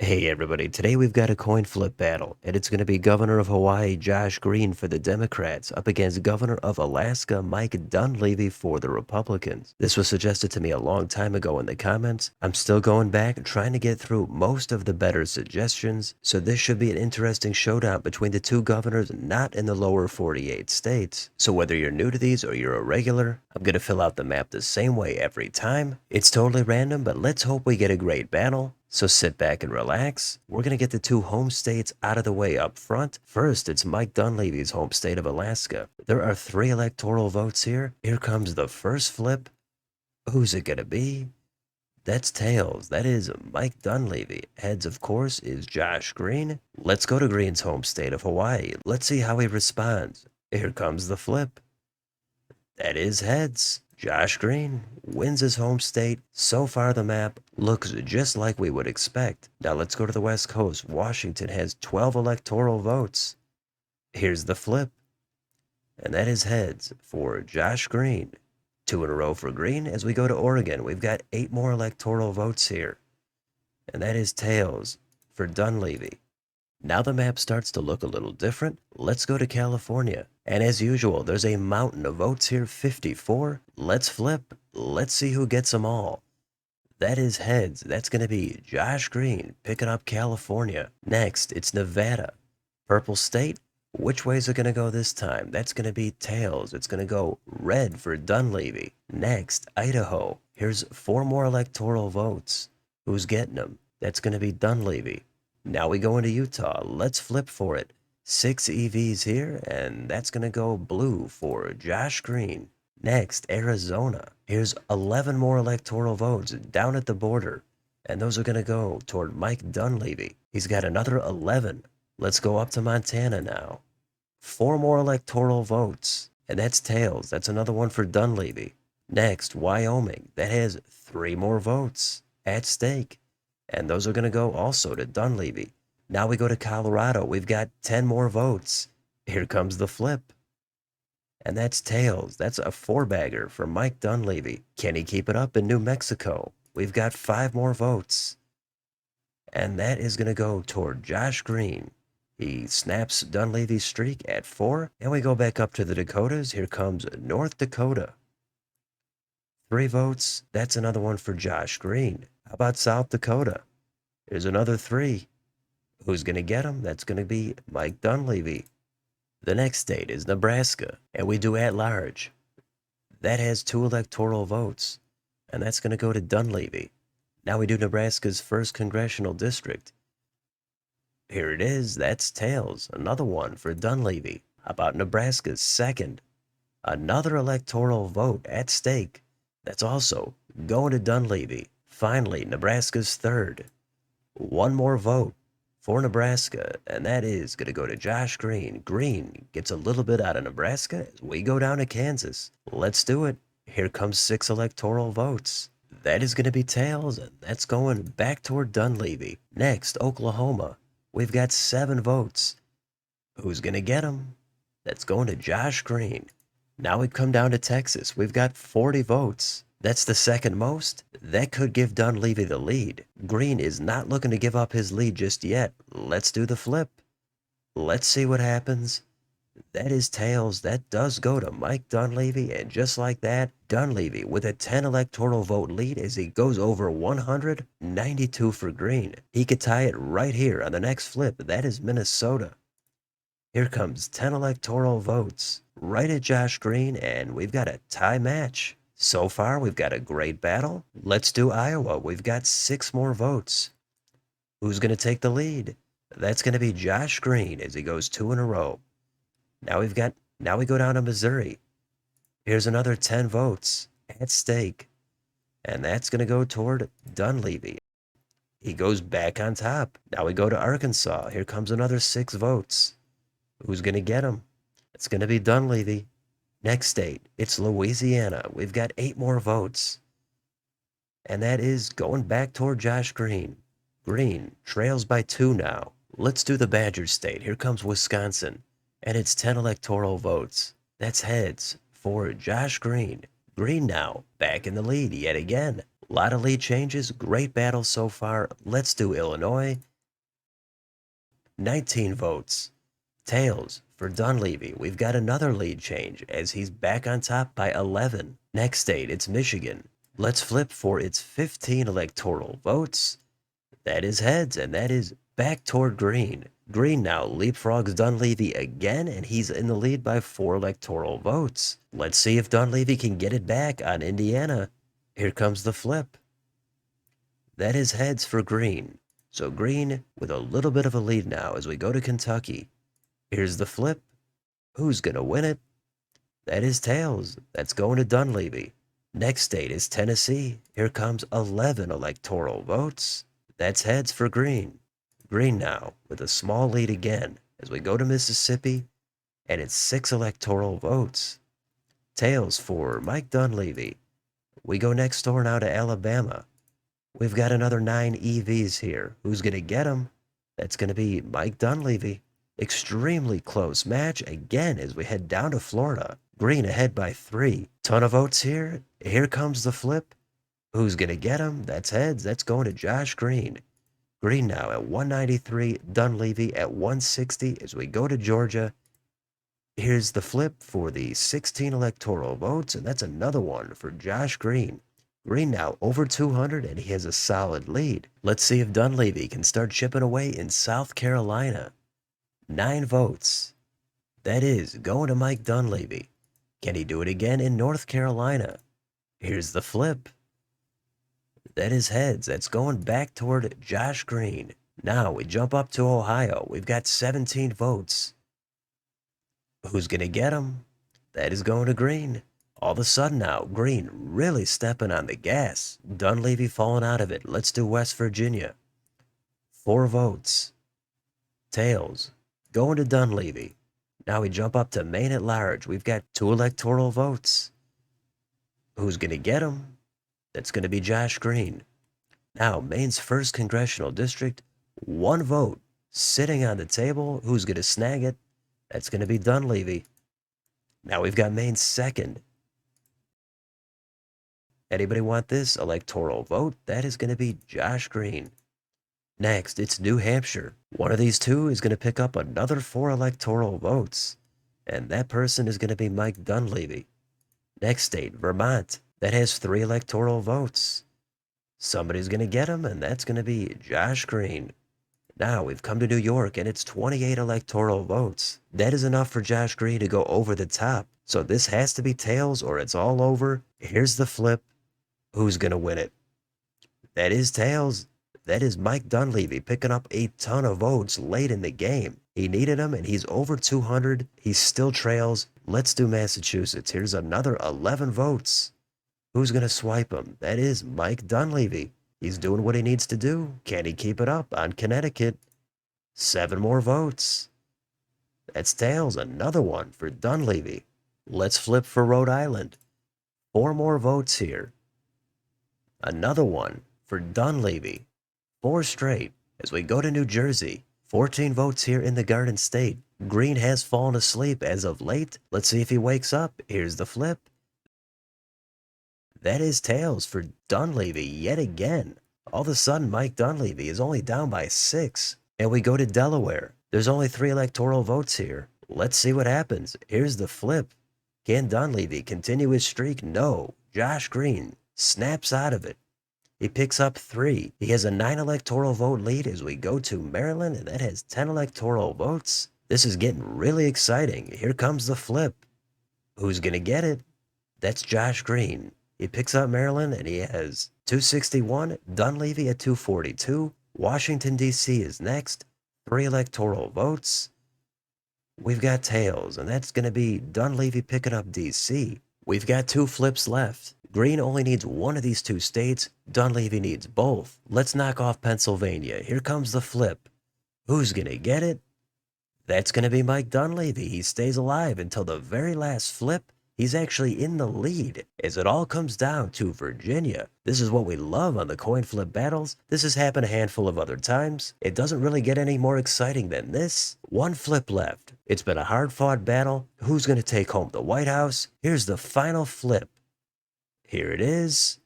Hey everybody, today we've got a coin flip battle, and it's going to be Governor of Hawaii Josh Green for the Democrats up against Governor of Alaska Mike Dunleavy for the Republicans. This was suggested to me a long time ago in the comments. I'm still going back trying to get through most of the better suggestions, so this should be an interesting showdown between the two governors not in the lower 48 states. So whether you're new to these or you're a regular, I'm going to fill out the map the same way every time. It's totally random, but let's hope we get a great battle. So sit back and relax. We're going to get the two home states out of the way up front. First, it's Mike Dunleavy's home state of Alaska. There are 3 electoral votes here. Here comes the first flip. Who's it going to be? That's tails. That is Mike Dunleavy. Heads, of course, is Josh Green. Let's go to Green's home state of Hawaii. Let's see how he responds. Here comes the flip. That is heads. Josh Green wins his home state. So far the map looks just like we would expect. Now let's go to the West Coast. Washington has 12 electoral votes. Here's the flip. And that is heads for Josh Green. 2 in a row for Green. As we go to Oregon, we've got 8 more electoral votes here. And that is tails for Dunleavy. Now the map starts to look a little different. Let's go to California. And as usual, there's a mountain of votes here, 54. Let's flip. Let's see who gets them all. That is heads. That's going to be Josh Green picking up California. Next, it's Nevada. Purple state. Which way is it going to go this time? That's going to be tails. It's going to go red for Dunleavy. Next, Idaho. Here's 4 more electoral votes. Who's getting them? That's going to be Dunleavy. Now we go into Utah. Let's flip for it. 6 EVs here, and that's going to go blue for Josh Green. Next, Arizona. Here's 11 more electoral votes down at the border, and those are going to go toward Mike Dunleavy. He's got another 11. Let's go up to Montana now. 4 more electoral votes, and that's tails. That's another one for Dunleavy. Next, Wyoming. That has 3 more votes at stake. And those are going to go also to Dunleavy. Now we go to Colorado. We've got 10 more votes. Here comes the flip. And that's tails. That's a 4-bagger for Mike Dunleavy. Can he keep it up in New Mexico? We've got 5 more votes. And that is going to go toward Josh Green. He snaps Dunleavy's streak at 4. And we go back up to the Dakotas. Here comes North Dakota. 3 votes. That's another one for Josh Green. How about South Dakota? There's another 3. Who's going to get them? That's going to be Mike Dunleavy. The next state is Nebraska, and we do at large. That has 2 electoral votes, and that's going to go to Dunleavy. Now we do Nebraska's 1st congressional district. Here it is. That's tails. Another one for Dunleavy. How about Nebraska's 2nd? Another electoral vote at stake. That's also going to Dunleavy. Finally, Nebraska's 3rd. 1 more vote for Nebraska, and that is going to go to Josh Green. Green gets a little bit out of Nebraska as we go down to Kansas. Let's do it. Here comes 6 electoral votes. That is going to be tails, and that's going back toward Dunleavy. Next, Oklahoma. We've got 7 votes. Who's going to get them? That's going to Josh Green. Now we come down to Texas. We've got 40 votes. That's the 2nd most. That could give Dunleavy the lead. Green is not looking to give up his lead just yet. Let's do the flip. Let's see what happens. That is tails. That does go to Mike Dunleavy, and just like that, Dunleavy with a 10 electoral vote lead as he goes over 192 for Green. He could tie it right here on the next flip. That is Minnesota. Here comes 10 electoral votes right at Josh Green, and we've got a tie match. So far, we've got a great battle. Let's do Iowa. We've got 6 more votes. Who's going to take the lead? That's going to be Josh Green as he goes 2 in a row. Now we go down to Missouri. Here's another 10 votes at stake. And that's going to go toward Dunleavy. He goes back on top. Now we go to Arkansas. Here comes another 6 votes. Who's going to get him? It's going to be Dunleavy. Next state, it's Louisiana. We've got 8 more votes. And that is going back toward Josh Green. Green trails by 2 now. Let's do the Badger State. Here comes Wisconsin. And it's 10 electoral votes. That's heads for Josh Green. Green now back in the lead yet again. A lot of lead changes. Great battle so far. Let's do Illinois. 19 votes. Tails for Dunleavy. We've got another lead change as he's back on top by 11. Next state, it's Michigan. Let's flip for its 15 electoral votes. That is heads, and that is back toward green. Green now leapfrogs Dunleavy again, and he's in the lead by 4 electoral votes. Let's see if Dunleavy can get it back on Indiana. Here comes the flip. That is heads for green. So green with a little bit of a lead now as we go to Kentucky. Here's the flip. Who's gonna win it? That is tails. That's going to Dunleavy. Next state is Tennessee. Here comes 11 electoral votes. That's heads for green. Green now with a small lead again as we go to Mississippi, and it's 6 electoral votes. Tails for Mike Dunleavy. We go next door now to Alabama. We've got another 9 EVs here. Who's going to get them? That's going to be Mike Dunleavy. Extremely close match again as we head down to Florida. Green ahead by 3. Ton of votes here. Here comes the flip. Who's going to get him? That's heads. That's going to Josh Green. Green now at 193. Dunleavy at 160 as we go to Georgia. Here's the flip for the 16 electoral votes, and that's another one for Josh Green. Green now over 200, and he has a solid lead. Let's see if Dunleavy can start chipping away in South Carolina. 9 votes. That is going to Mike Dunleavy. Can he do it again in North Carolina? Here's the flip. That is heads. That's going back toward Josh Green. Now we jump up to Ohio. We've got 17 votes. Who's going to get him? That is going to Green. All of a sudden now, Green really stepping on the gas. Dunleavy falling out of it. Let's do West Virginia. 4 votes. Tails. Going to Dunleavy. Now we jump up to Maine at large. We've got 2 electoral votes. Who's going to get him? That's going to be Josh Green. Now, Maine's 1st congressional district, 1 vote sitting on the table. Who's going to snag it? That's going to be Dunleavy. Now we've got Maine's 2nd. Anybody want this electoral vote? That is going to be Josh Green. Next, it's New Hampshire. One of these 2 is going to pick up another 4 electoral votes, and that person is going to be Mike Dunleavy. Next state, Vermont. That has 3 electoral votes. Somebody's going to get him, and that's going to be Josh Green. Now we've come to New York, and it's 28 electoral votes. That is enough for Josh Green to go over the top. So this has to be tails or it's all over. Here's the flip. Who's going to win it? That is tails. That is Mike Dunleavy picking up a ton of votes late in the game. He needed them, and he's over 200. He still trails. Let's do Massachusetts. Here's another 11 votes. Who's going to swipe him? That is Mike Dunleavy. He's doing what he needs to do. Can he keep it up on Connecticut? 7 more votes. That's tails. Another one for Dunleavy. Let's flip for Rhode Island. 4 more votes here. Another one for Dunleavy. 4 straight as we go to New Jersey. 14 votes here in the Garden State. Green has fallen asleep as of late. Let's see if he wakes up. Here's the flip. That is tails for Dunleavy yet again. All of a sudden, Mike Dunleavy is only down by 6. And we go to Delaware. There's only 3 electoral votes here. Let's see what happens. Here's the flip. Can Dunleavy continue his streak? No. Josh Green snaps out of it. He picks up 3. He has a 9 electoral vote lead as we go to Maryland, and that has 10 electoral votes. This is getting really exciting. Here comes the flip. Who's going to get it? That's Josh Green. He picks up Maryland, and he has 261. Dunleavy at 242. Washington, D.C. is next. 3 electoral votes. We've got tails, and that's going to be Dunleavy picking up D.C. We've got 2 flips left. Green only needs 1 of these 2 states. Dunleavy needs both. Let's knock off Pennsylvania. Here comes the flip. Who's going to get it? That's going to be Mike Dunleavy. He stays alive until the very last flip. He's actually in the lead as it all comes down to Virginia. This is what we love on the coin flip battles. This has happened a handful of other times. It doesn't really get any more exciting than this. 1 flip left. It's been a hard-fought battle. Who's going to take home the White House? Here's the final flip. Here it is.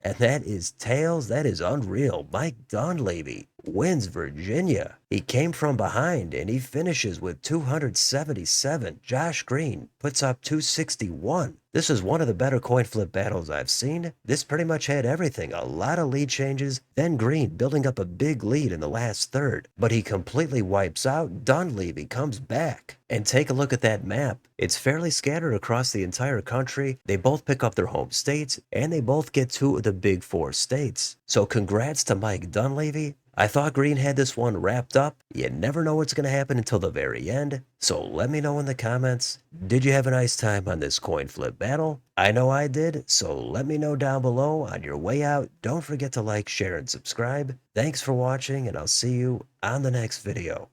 And that is tails. That is unreal. Mike Dunleavy wins Virginia. He came from behind and he finishes with 277. Josh Green puts up 261. This is one of the better coin flip battles I've seen. This pretty much had everything. A lot of lead changes, then Green building up a big lead in the last third. But he completely wipes out. Dunleavy comes back. And take a look at that map. It's fairly scattered across the entire country. They both pick up their home states, and they both get two of the big four states. So congrats to Mike Dunleavy. I thought Green had this one wrapped up. You never know what's going to happen until the very end. So let me know in the comments, did you have a nice time on this coin flip battle? I know I did, so let me know down below. On your way out, don't forget to like, share, and subscribe. Thanks for watching, and I'll see you on the next video.